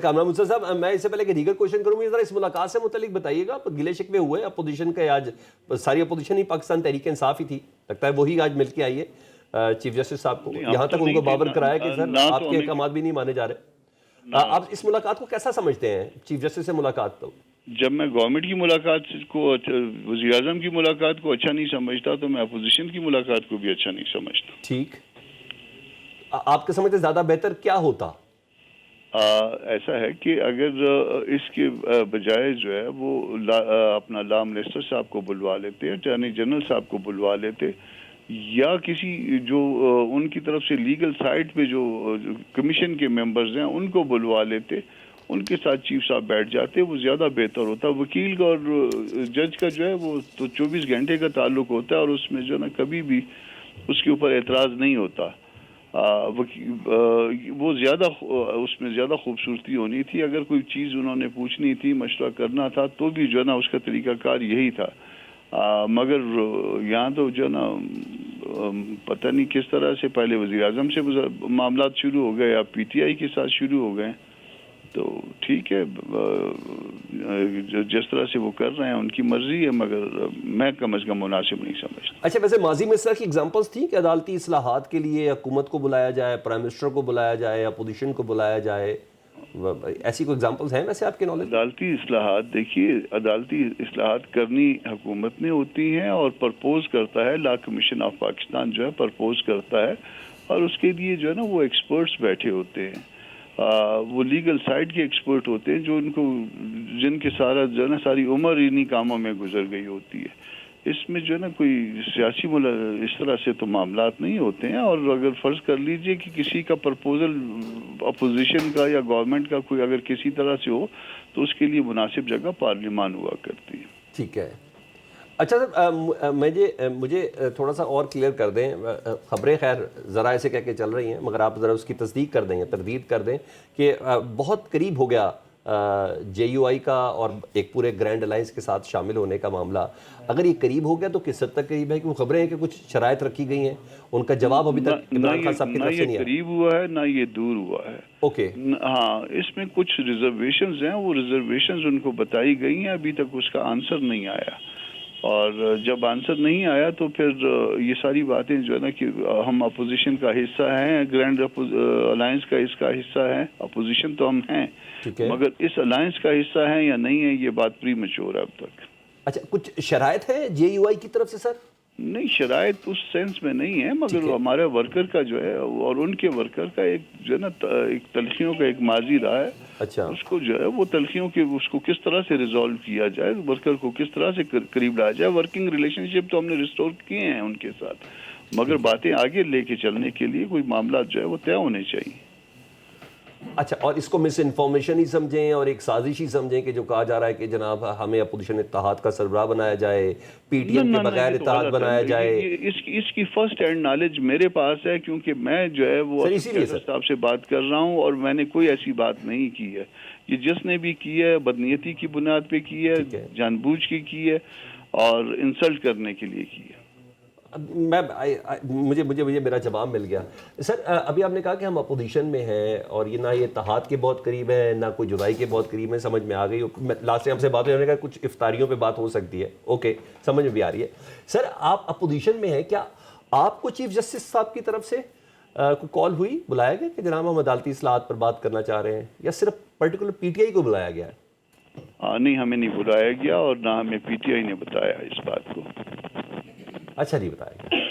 کامران منصر صاحب، میں اس سے پہلے کہ دیگر کوشچن کروں گی، ذرا اس ملاقات سے متعلق بتائیے گا. گلے شکوے ہوئے اپوزیشن کے، آج ساری اپوزیشن ہی پاکستان تحریک انصاف ہی تھی، لگتا ہے وہی آج مل کے آئی ہے چیف جسٹس صاحب کو، یہاں تک ان کو باور کرایا کہ سر آپ کے احکامات بھی نہیں مانے جا رہے. آپ اس ملاقات کو کیسا سمجھتے ہیں، چیف جسٹس سے ملاقات کو؟ جب میں گورنمنٹ کی ملاقات کو، وزیر اعظم کی ملاقات کو اچھا نہیں سمجھتا تو میں اپوزیشن کی ملاقات کو بھی اچھا نہیں سمجھتا. ٹھیک، آپ کے سمجھتے زیادہ بہتر کیا ہوتا؟ ایسا ہے کہ اگر اس کے بجائے جو ہے وہ اپنا لا منسٹر صاحب کو بلوا لیتے، اٹارنی جنرل صاحب کو بلوا لیتے، یا کسی جو ان کی طرف سے لیگل سائٹ پہ جو کمیشن کے ممبرز ہیں ان کو بلوا لیتے، ان کے ساتھ چیف صاحب بیٹھ جاتے، وہ زیادہ بہتر ہوتا. وکیل کا اور جج کا جو ہے وہ تو 24 گھنٹے کا تعلق ہوتا ہے، اور اس میں جو ہے نا کبھی بھی اس کے اوپر اعتراض نہیں ہوتا. وہ زیادہ اس میں زیادہ خوبصورتی ہونی تھی. اگر کوئی چیز انہوں نے پوچھنی تھی، مشورہ کرنا تھا، تو بھی جو ہے نا اس کا طریقہ کار یہی تھا. مگر یہاں تو جو ہے نا پتہ نہیں کس طرح سے پہلے وزیر اعظم سے معاملات شروع ہو گئے، یا پی ٹی آئی کے ساتھ شروع ہو گئے. تو ٹھیک ہے، جس طرح سے وہ کر رہے ہیں ان کی مرضی ہے، مگر میں کم از کم مناسب نہیں سمجھتا. اچھا، ویسے ماضی میں اس طرح کی اگزامپلس تھیں کہ عدالتی اصلاحات کے لیے حکومت کو بلایا جائے، پرائم منسٹر کو بلایا جائے، اپوزیشن کو بلایا جائے، ایسی کوئی اگزامپلس ہیں ویسے آپ کے نالج؟ عدالتی اصلاحات، دیکھیے عدالتی اصلاحات کرنی حکومت نے ہوتی ہیں، اور پرپوز کرتا ہے لا کمیشن آف پاکستان جو ہے پرپوز کرتا ہے، اور اس کے لیے جو ہے نا وہ ایکسپرٹس بیٹھے ہوتے ہیں. وہ لیگل سائڈ کے ایکسپرٹ ہوتے ہیں جو جن کے سارا جو ہے نا ساری عمر انہی کاموں میں گزر گئی ہوتی ہے. اس میں جو ہے نا کوئی سیاسی اس طرح سے تو معاملات نہیں ہوتے ہیں. اور اگر فرض کر لیجئے کہ کسی کا پرپوزل اپوزیشن کا یا گورنمنٹ کا کوئی اگر کسی طرح سے ہو، تو اس کے لیے مناسب جگہ پارلیمان ہوا کرتی ہے. ٹھیک ہے. اچھا سر، مجھے تھوڑا سا اور کلیئر کر دیں. خبریں خیر ذرائع سے کہہ کے چل رہی ہیں، مگر آپ ذرا اس کی تصدیق کر دیں یا تردید کر دیں کہ بہت قریب ہو گیا جے یو آئی کا اور ایک پورے گرینڈ الائنس کے ساتھ شامل ہونے کا معاملہ. اگر یہ قریب ہو گیا تو کس حد تک قریب ہے؟ کہ وہ خبریں ہیں کہ کچھ شرائط رکھی گئی ہیں، ان کا جواب ابھی تک عمران خان صاحب کی طرف سے نہیں آیا. نہ یہ قریب ہوا ہے، نہ یہ دور ہوا ہے. اوکے. ہاں، اس میں کچھ ریزرویشنز ہیں، وہ ریزرویشنز ان کو بتائی گئی ہیں، ابھی تک اس کا آنسر نہیں آیا. اور جب آنسر نہیں آیا تو پھر یہ ساری باتیں جو ہے نا کہ ہم اپوزیشن کا حصہ ہیں، گرینڈ الائنس کا اس کا حصہ ہے، اپوزیشن تو ہم ہیں، مگر اس الائنس کا حصہ ہیں یا نہیں ہے، یہ بات پری میچور ہے اب تک. اچھا، کچھ شرائط ہے جے یو آئی کی طرف سے سر؟ نہیں، شرائط اس سینس میں نہیں ہے، مگر ہمارے ورکر کا جو ہے اور ان کے ورکر کا ایک جو ہے نا ایک تلخیوں کا ایک ماضی رہا ہے. اچھا، اس کو جو ہے وہ تلخیوں کے اس کو کس طرح سے ریزالو کیا جائے، ورکر کو کس طرح سے قریب لایا جائے. ورکنگ ریلیشن شپ تو ہم نے ریسٹور کیے ہیں ان کے ساتھ، مگر باتیں آگے لے کے چلنے کے لیے کوئی معاملات جو ہے وہ طے ہونے چاہیے. اچھا، اور اس کو مس انفارمیشن ہی سمجھیں اور ایک سازش ہی سمجھیں کہ جو کہا جا رہا ہے کہ جناب ہمیں اپوزیشن اتحاد کا سربراہ بنایا جائے، پی ٹی ایم کے بغیر اتحاد بنایا جائے؟ اس کی فرسٹ ہینڈ نالج میرے پاس ہے، کیونکہ میں جو ہے وہ صاحب سے بات کر رہا ہوں، اور میں نے کوئی ایسی بات نہیں کی ہے. یہ جس نے بھی کی ہے بدنیتی کی بنیاد پہ کی ہے، جان بوجھ کے کی ہے، اور انسلٹ کرنے کے لیے کی ہے. مجھے میرا جواب مل گیا. سر، ابھی آپ نے کہا کہ ہم اپوزیشن میں ہیں اور یہ نہ یہ اتحاد کے بہت قریب ہے، نہ کوئی جدائی کے بہت قریب ہے. سمجھ میں آ گئی. لاسٹ ٹائم سے بات ہونے کا کچھ افطاریوں پہ بات ہو سکتی ہے. اوکے، سمجھ میں بھی آ رہی ہے. سر، آپ اپوزیشن میں ہیں، کیا آپ کو چیف جسٹس صاحب کی طرف سے کوئی کال ہوئی، بلایا گیا کہ جناب ہم عدالتی اصلاحات پر بات کرنا چاہ رہے ہیں، یا صرف پرٹیکولر پی ٹی آئی کو بلایا گیا ہے؟ نہیں، ہمیں نہیں بلایا گیا، اور نہ ہمیں پی ٹی آئی نے بتایا اس بات کو. اچھا، نہیں بتایا.